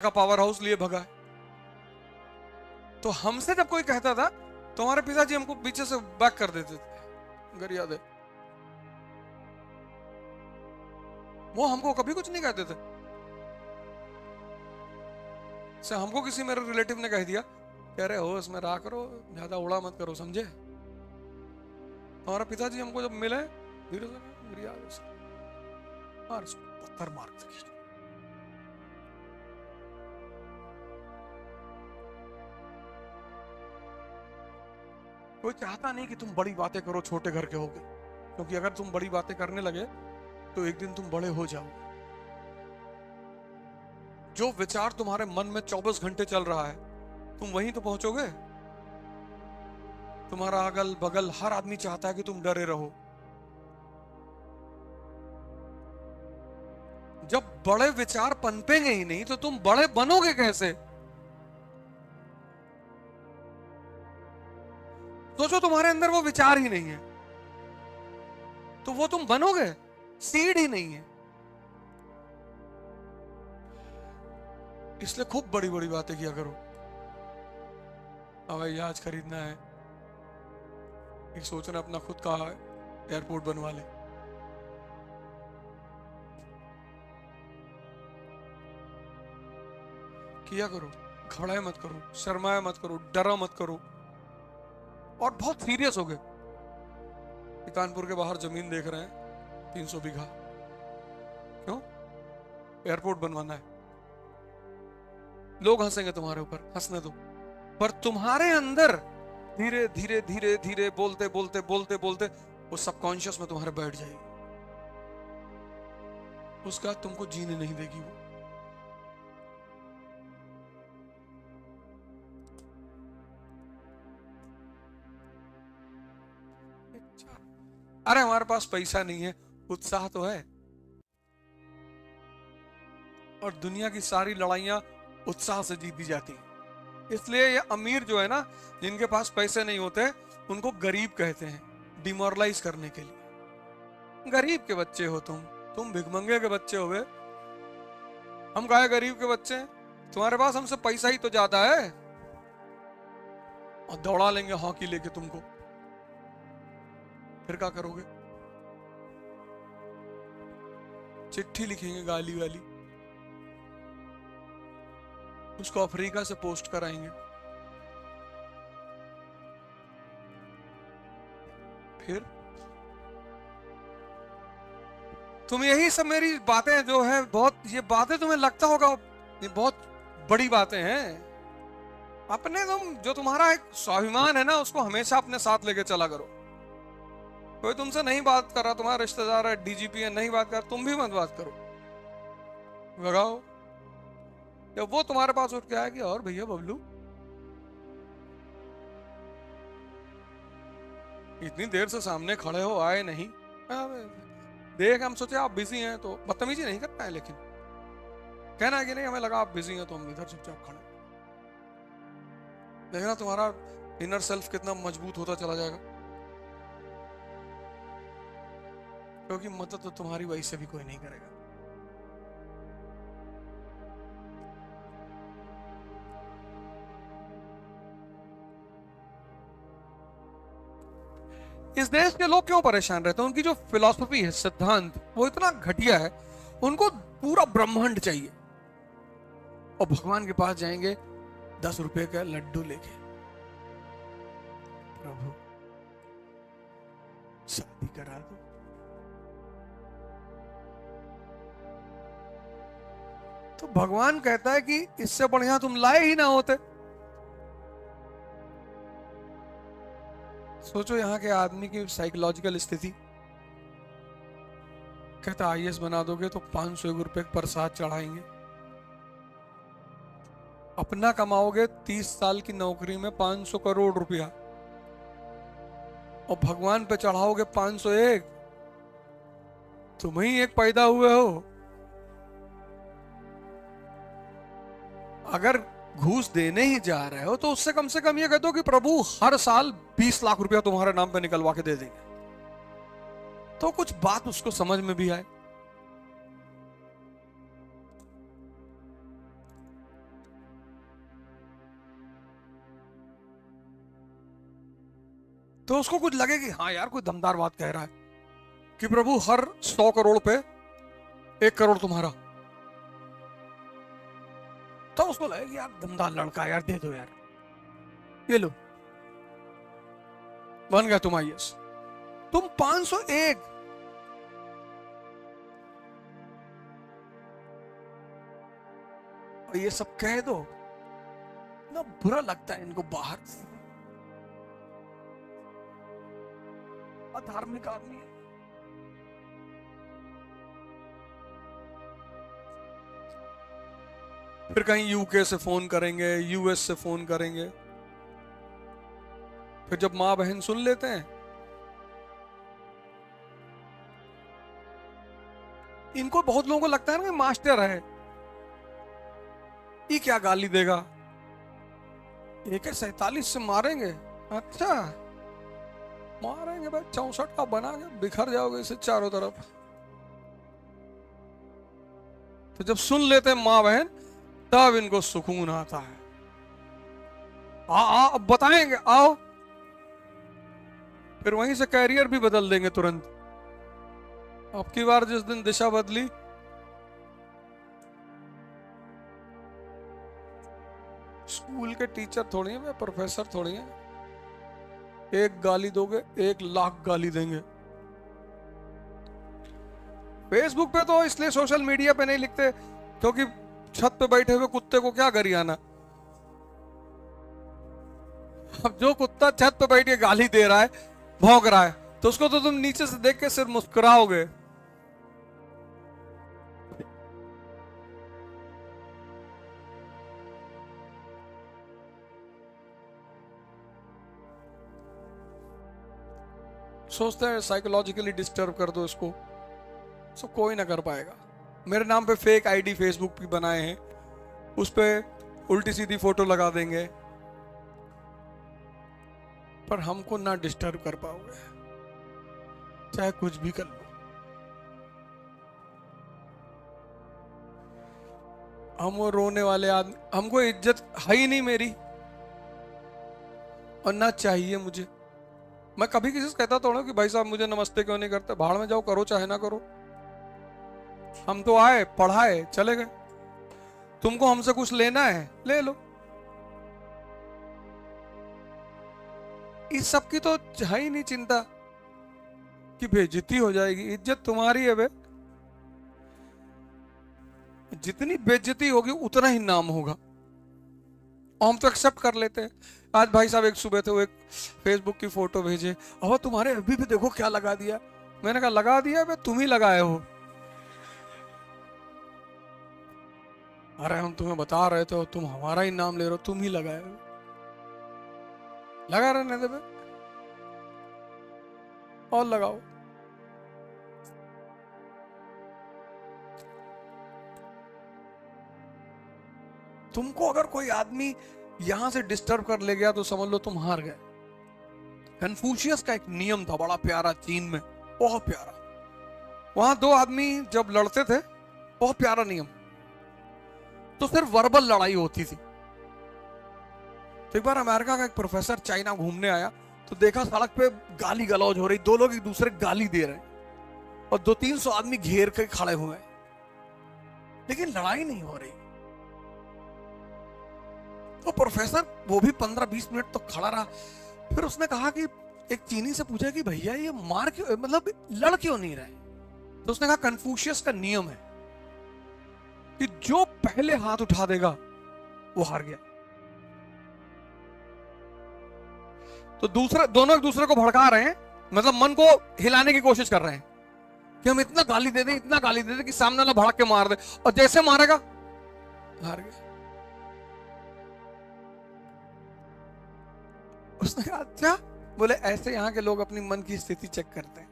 का power house लिए भगा है। तो हमसे जब कोई कहता था तो हमारे पिताजी हमको पीछे से बैक कर देते थे, अगर याद है। वो हमको कभी कुछ नहीं कहते थे। से हमको किसी मेरे रिलेटिव ने कह दिया, कह रहे हो इसमें रहा करो, ज्यादा उड़ा मत करो, समझे। हमारा पिताजी हमको जब मिले धीरे से मेरी याद है मार पत्थर मार के कोई चाहता नहीं कि तुम बड़ी बातें करो छोटे घर के होगे, क्योंकि अगर तुम बड़ी बातें करने लगे तो एक दिन तुम बड़े हो जाओगे। जो विचार तुम्हारे मन में 24 घंटे चल रहा है तुम वहीं तो पहुंचोगे। तुम्हारा अगल बगल हर आदमी चाहता है कि तुम डरे रहो। जब बड़े विचार पनपेंगे ही नहीं तो तुम बड़े बनोगे कैसे। सोचो तुम्हारे अंदर वो विचार ही नहीं है तो वो तुम बनोगे, सीड ही नहीं है। इसलिए खूब बड़ी बड़ी बातें किया करो। हवाई जहाज खरीदना है, एक सोचना अपना खुद का एयरपोर्ट बनवा ले। किया करो, घबराए मत करो, शर्माए मत करो, डरा मत करो। और बहुत सीरियस हो गए। कानपुर के बाहर जमीन देख रहे हैं 300 बीघा, क्यों? एयरपोर्ट बनवाना है। लोग हंसेंगे तुम्हारे ऊपर, हंसने दो। पर तुम्हारे अंदर धीरे धीरे धीरे धीरे बोलते बोलते बोलते बोलते वो सबकॉन्शियस में तुम्हारे बैठ जाएगी। उसका तुमको जीने नहीं देगी वो। अरे हमारे पास पैसा नहीं है, उत्साह तो है। और दुनिया की सारी लड़ाइयां उत्साह से जीती जाती हैं। इसलिए ये अमीर जो है ना, जिनके पास पैसे नहीं होते उनको गरीब कहते हैं, डिमोरलाइज करने के लिए। गरीब के बच्चे हो तुम भिखमंगे के बच्चे हो। हम कहे गरीब के बच्चे, तुम्हारे पास हमसे पैसा ही तो ज्यादा है। और दौड़ा लेंगे हॉकी लेके तुमको, फिर क्या करोगे? चिट्ठी लिखेंगे गाली वाली, उसको अफ्रीका से पोस्ट कराएंगे। फिर तुम यही सब मेरी बातें जो है बहुत, ये बातें तुम्हें लगता होगा ये बहुत बड़ी बातें हैं। अपने जो तुम्हारा एक स्वाभिमान है ना, उसको हमेशा अपने साथ लेके चला करो। कोई तुमसे नहीं बात कर रहा, तुम्हारा रिश्तेदार है, डीजीपी है, नहीं बात कर, तुम भी मत बात करो, लगाओ। जब वो तुम्हारे पास उठ के आया कि और भैया बबलू इतनी देर से सामने खड़े हो, आए नहीं। देख हम सोचे आप बिजी हैं तो बदतमीजी नहीं करना है, लेकिन कहना है कि नहीं हमें लगा आप बिजी हैं तो हम इधर चुपचाप खड़े। देखना तुम्हारा इनर सेल्फ कितना मजबूत होता चला जाएगा, क्योंकि मदद तो तुम्हारी वही से भी कोई नहीं करेगा। इस देश के लोग क्यों परेशान रहते हैं? उनकी जो फिलॉसफी है, सिद्धांत, वो इतना घटिया है। उनको पूरा ब्रह्मांड चाहिए। और भगवान के पास जाएंगे 10 रुपए का लड्डू लेके, प्रभु शादी करा दो। तो भगवान कहता है कि इससे बढ़िया तुम लाए ही ना होते। सोचो यहाँ के आदमी की साइकोलॉजिकल स्थिति। कहता आईएएस बना दोगे तो 500 रुपए प्रसाद चढ़ाएंगे। अपना कमाओगे 30 साल की नौकरी में 500 करोड़ रुपया, और भगवान पे चढ़ाओगे 501। तुम ही एक पैदा हुए हो। अगर घूस देने ही जा रहे हो तो उससे कम से कम ये कह दो कि प्रभु हर साल 20 लाख रुपया तुम्हारे नाम पे निकलवा के दे देंगे, तो कुछ बात उसको समझ में भी आए। तो उसको कुछ लगे कि हाँ यार कोई दमदार बात कह रहा है कि प्रभु हर 100 करोड़ पे 1 करोड़ तुम्हारा, तो उसको लगे कि यार दमदार लड़का यार, दे दो यार, ये लो बन गया तुम आईएएस। तुम 501, और ये सब कह दो ना, बुरा लगता है इनको बाहर से। धार्मिक आदमी है। फिर कहीं यूके से फोन करेंगे, यूएस से फोन करेंगे, फिर जब माँ बहन सुन लेते हैं, इनको बहुत लोगों को लगता है ना कि मास्टर है, ये क्या गाली देगा, AK-47 से मारेंगे। अच्छा मारेंगे भाई, 64 का बना के बिखर जाओगे इसे चारों तरफ। तो जब सुन लेते हैं माँ बहन, तब इनको सुकून आता है। अब बताएंगे, आओ। फिर वहीं से कैरियर भी बदल देंगे तुरंत। अब की बार जिस दिन दिशा बदली, स्कूल के टीचर थोड़ी है, प्रोफेसर थोड़ी है, एक गाली दोगे 1 लाख गाली देंगे। फेसबुक पे तो इसलिए सोशल मीडिया पे नहीं लिखते क्योंकि छत पे बैठे हुए कुत्ते को क्या गरियाना। अब जो कुत्ता छत पे बैठ के गाली दे रहा है, भौंक रहा है, तो उसको तो तुम नीचे से देख के सिर्फ मुस्कुराओगे। सोचते हैं साइकोलॉजिकली डिस्टर्ब कर दो इसको, सो कोई ना कर पाएगा। मेरे नाम पे फेक आईडी फेसबुक पे बनाए हैं, उस पे उल्टी सीधी फोटो लगा देंगे, पर हमको ना डिस्टर्ब कर पाओगे, चाहे कुछ भी कर लो। हम वो रोने वाले आदमी, हमको इज्जत है ही नहीं मेरी, और ना चाहिए मुझे। मैं कभी किसी से कहता तो हूं कि भाई साहब मुझे नमस्ते क्यों नहीं करते, भाड़ में जाओ, करो चाहे ना करो। हम तो आए, पढ़ाए, चले गए। तुमको हमसे कुछ लेना है, ले लो। इस सब की तो है ही नहीं चिंता कि बेइज्जती हो जाएगी। इज्जत तुम्हारी है बे, जितनी बेइज्जती होगी उतना ही नाम होगा। हम तो एक्सेप्ट कर लेते हैं। आज भाई साहब एक सुबह थे, वो एक फेसबुक की फोटो भेजे, अब तुम्हारे अभी भी देखो क्या लगा दिया। मैंने कहा लगा दिया बे, तुम ही लगाए हो। अरे हम तुम्हें बता रहे थे, तुम हमारा ही नाम ले रहे हो, तुम ही लगाए हो। लगा रहने दे बे, और लगाओ। तुमको अगर कोई आदमी यहां से डिस्टर्ब कर ले गया तो समझ लो तुम हार गए। कन्फ्यूशियस का एक नियम था बड़ा प्यारा, चीन में, बहुत प्यारा। वहां 2 आदमी जब लड़ते थे, बहुत प्यारा नियम, तो सिर्फ वर्बल लड़ाई होती थी। तो एक बार अमेरिका का एक प्रोफेसर चाइना घूमने आया, तो देखा सड़क पे गाली गलौज हो रही, 2 लोग एक दूसरे को गाली दे रहे हैं, और 200-300 आदमी घेर के खड़े हुए हैं, लेकिन लड़ाई नहीं हो रही। तो प्रोफेसर वो भी 15-20 मिनट तो खड़ा रहा। फिर उसने कहा कि एक चीनी से पूछा कि भैया ये मार क्यों, मतलब लड़ क्यों नहीं रहे। तो उसने कहा कन्फ्यूशियस का नियम है कि जो पहले हाथ उठा देगा वो हार गया। तो दोनों एक दूसरे को भड़का रहे हैं, मतलब मन को हिलाने की कोशिश कर रहे हैं कि हम इतना गाली दे दें, इतना गाली दे दें कि सामने वाला भड़क के मार दे, और जैसे मारेगा हार गया। उसने कहा अच्छा, बोले ऐसे यहाँ के लोग अपनी मन की स्थिति चेक करते हैं।